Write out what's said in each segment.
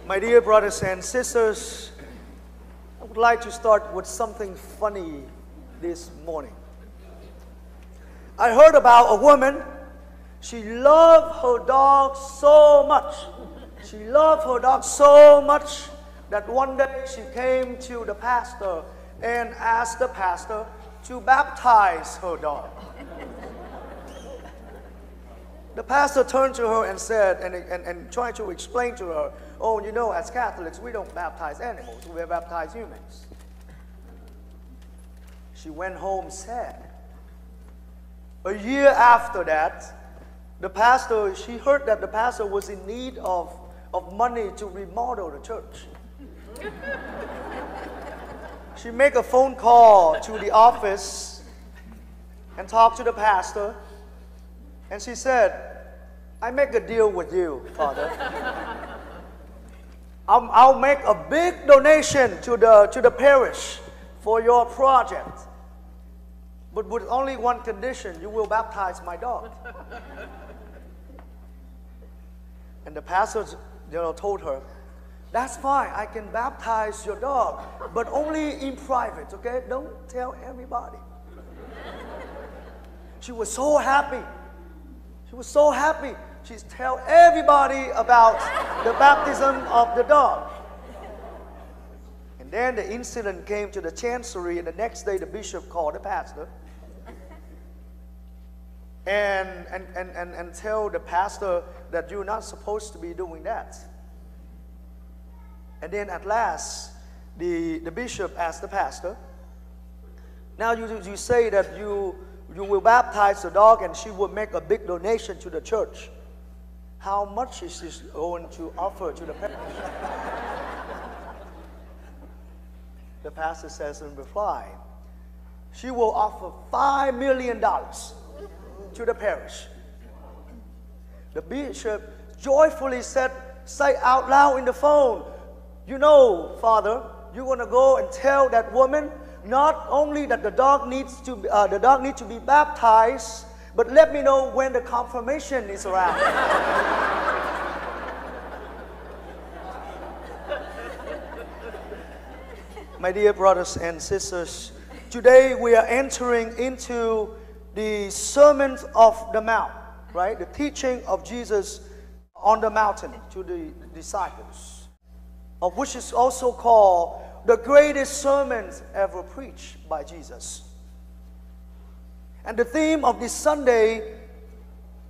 My dear brothers and sisters, I would like to start with something funny this morning. I heard about a woman. She loved her dog so much. She loved her dog so much that one day she came to the pastor and asked the pastor to baptize her dog. The pastor turned to her and said, and tried to explain to her, oh, you know, as Catholics, we don't baptize animals, we baptize humans. She went home sad. A year after that, she heard that the pastor was in need of money to remodel the church. She made a phone call to the office and talked to the pastor. And she said, I make a deal with you, Father. I'll make a big donation to the parish for your project. But with only one condition, you will baptize my dog. And the pastor told her, that's fine, I can baptize your dog, but only in private, okay? Don't tell everybody. She was so happy. She was so happy. She told everybody about the baptism of the dog. And then the incident came to the chancery, and the next day the bishop called the pastor and tell the pastor that you're not supposed to be doing that. And then at last, the bishop asked the pastor, now you say that you will baptize the dog and she will make a big donation to the church. How much is she going to offer to the parish? The pastor says in reply, she will offer $5 million to the parish. The bishop joyfully say out loud in the phone, you know, Father, you're going to go and tell that woman not only that the dog needs to be baptized, but let me know when the confirmation is around. My dear brothers and sisters, today we are entering into the Sermon of the Mount, right? The teaching of Jesus on the mountain to the disciples, of which is also called the greatest sermon ever preached by Jesus. And the theme of this Sunday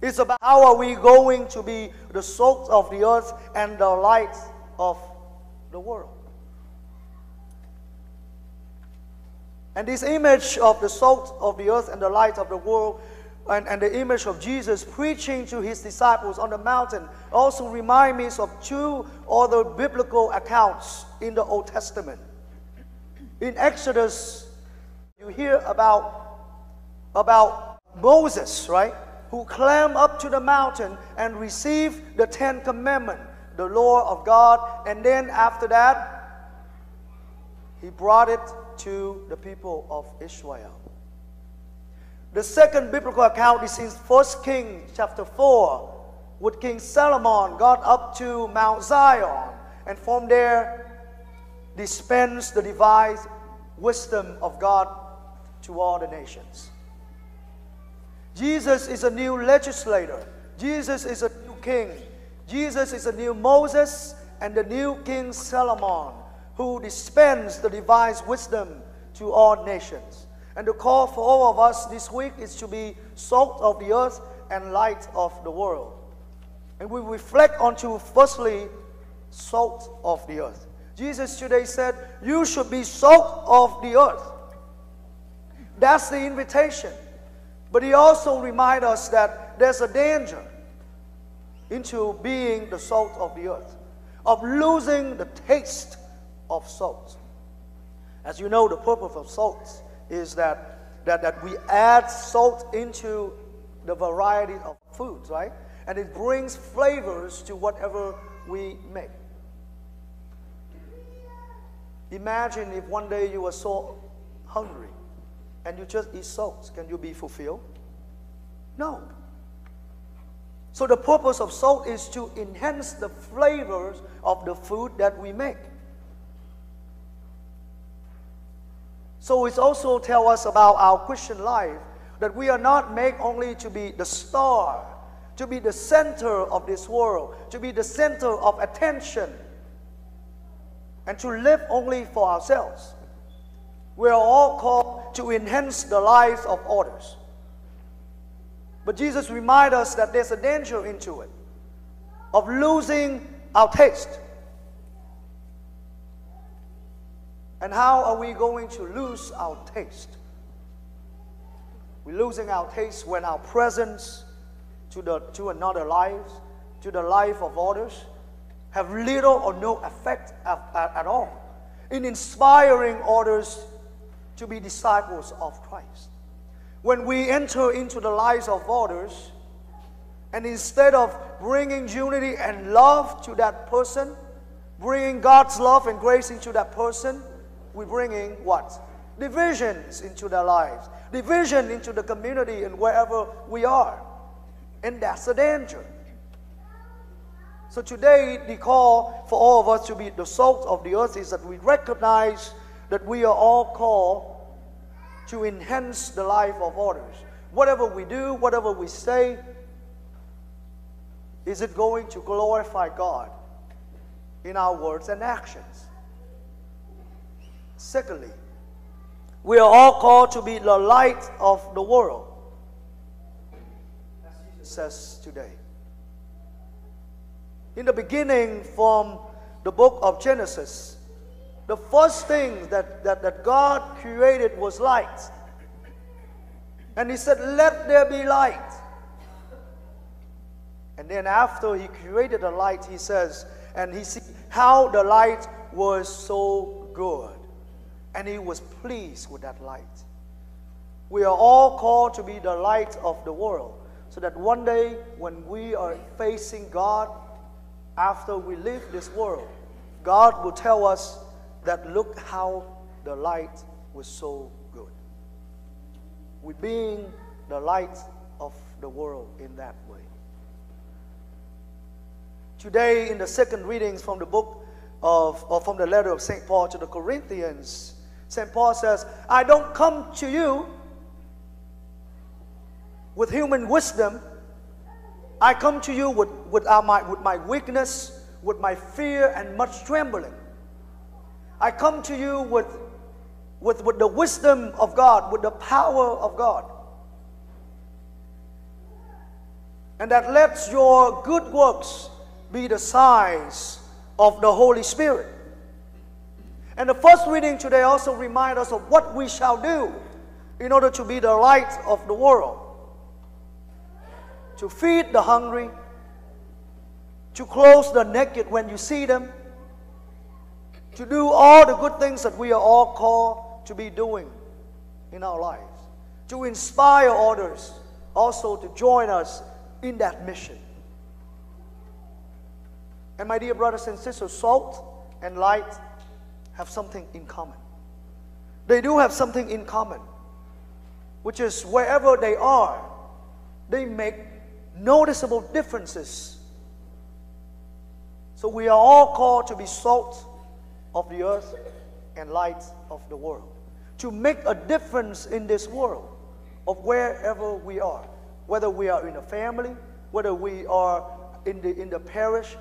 is about how are we going to be the salt of the earth and the light of the world. And this image of the salt of the earth and the light of the world, and the image of Jesus preaching to his disciples on the mountain, also remind me of two other biblical accounts in the Old Testament. In Exodus, you hear about Moses, right? Who climbed up to the mountain and received the 10 Commandments, the law of God, and then after that, he brought it to the people of Israel. The second biblical account is in 1 Kings chapter 4, with King Solomon got up to Mount Zion, and from there dispensed the divine wisdom of God to all the nations. Jesus is a new legislator. Jesus is a new king. Jesus is a new Moses and the new King Solomon, who dispensed the divine wisdom to all nations. And the call for all of us this week is to be salt of the earth and light of the world. And we reflect onto, firstly, salt of the earth. Jesus today said, you should be salt of the earth. That's the invitation. But he also reminds us that there's a danger into being the salt of the earth, of losing the taste of salt. As you know, the purpose of salt is that we add salt into the variety of foods, right? And it brings flavors to whatever we make. Imagine if one day you were so hungry and you just eat salt. Can you be fulfilled? No. So the purpose of salt is to enhance the flavors of the food that we make. So it also tells us about our Christian life, that we are not made only to be the star, to be the center of this world, to be the center of attention, and to live only for ourselves. We are all called to enhance the lives of others. But Jesus reminds us that there's a danger into it, of losing our taste. And how are we going to lose our taste? We're losing our taste when our presence to another life, to the life of others, have little or no effect at all in inspiring others to be disciples of Christ. When we enter into the lives of others, and instead of bringing unity and love to that person, bringing God's love and grace into that person, we're bringing what? Divisions into their lives, division into the community and wherever we are. And that's a danger. So today, the call for all of us to be the salt of the earth is that we recognize that we are all called to enhance the life of others. Whatever we do, whatever we say, is it going to glorify God in our words and actions? Secondly, we are all called to be the light of the world, as Jesus says today. In the beginning, from the book of Genesis, the first thing that God created was light. And He said, "Let there be light." And then after He created the light, He says, and He see how the light was so good. And He was pleased with that light. We are all called to be the light of the world, so that one day when we are facing God, after we leave this world, God will tell us that look how the light was so good. We're being the light of the world in that way. Today, in the second readings from the book from the letter of St. Paul to the Corinthians, St. Paul says, "I don't come to you with human wisdom. I come to you with my weakness, with my fear and much trembling. I come to you with the wisdom of God, with the power of God. And that lets your good works be the signs of the Holy Spirit." And the first reading today also reminds us of what we shall do in order to be the light of the world. To feed the hungry, to clothe the naked when you see them, to do all the good things that we are all called to be doing in our lives, to inspire others also to join us in that mission. And my dear brothers and sisters, salt and light have something in common. They do have something in common, which is wherever they are, they make noticeable differences. So we are all called to be salt of the earth and light of the world, to make a difference in this world of wherever we are, whether we are in a family, whether we are in the parish,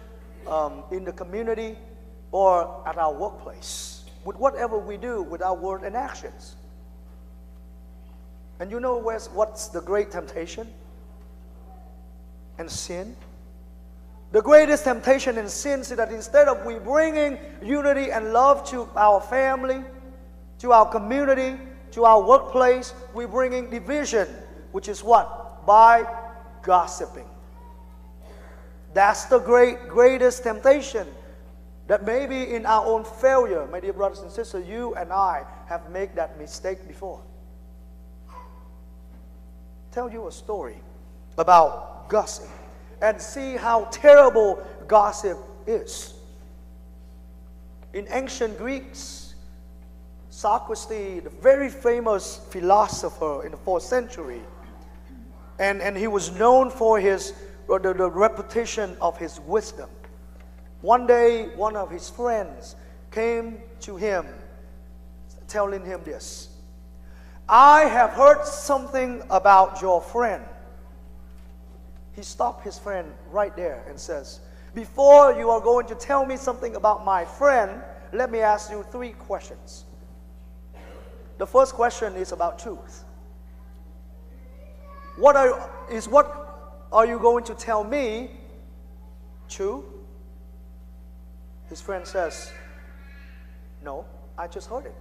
in the community, or at our workplace, with whatever we do with our word and actions. And you know what's the great temptation and sin? The greatest temptation and sin is that instead of we bringing unity and love to our family, to our community, to our workplace, we're bringing division, which is what? By gossiping. That's the greatest temptation, that maybe in our own failure, my dear brothers and sisters, you and I have made that mistake before. Tell you a story about gossip and see how terrible gossip is. In ancient Greeks, Socrates, the very famous philosopher in the 4th century, and he was known for his the reputation of his wisdom. One day, one of his friends came to him, telling him this: I have heard something about your friend. He stopped his friend right there and says, before you are going to tell me something about my friend, let me ask you 3 questions. The first question is about truth. What are you going to tell me true? His friend says, no, I just heard it.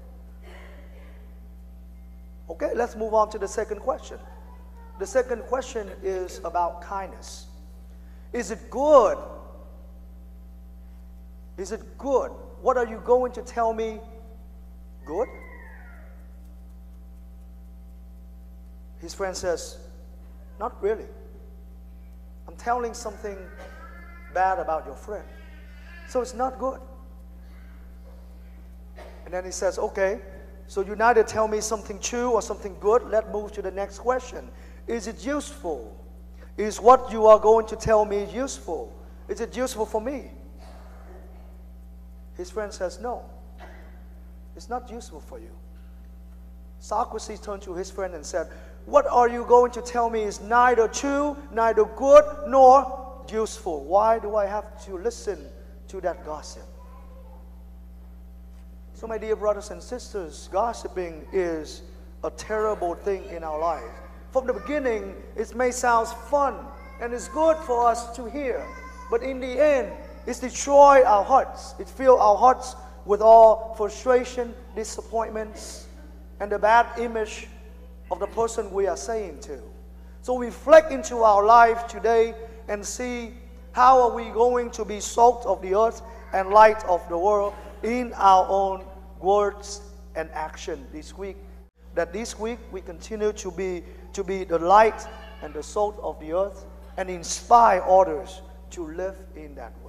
Okay, let's move on to the second question. The second question is about kindness. Is it good? Is it good? What are you going to tell me good? His friend says, not really. I'm telling something bad about your friend. So it's not good. And then he says, okay, so you neither tell me something true or something good. Let's move to the next question. Is it useful? Is what you are going to tell me useful? Is it useful for me? His friend says, no, it's not useful for you. Socrates turned to his friend and said, what are you going to tell me is neither true, neither good, nor useful? Why do I have to listen to that gossip? So my dear brothers and sisters, gossiping is a terrible thing in our life. From the beginning, it may sound fun and it's good for us to hear, but in the end, it's destroy our hearts. It fills our hearts with all frustration, disappointments, and the bad image of the person we are saying to. So reflect into our life today and see how are we going to be salt of the earth and light of the world in our own words and action this week. That this week we continue to be the light and the salt of the earth and inspire others to live in that way.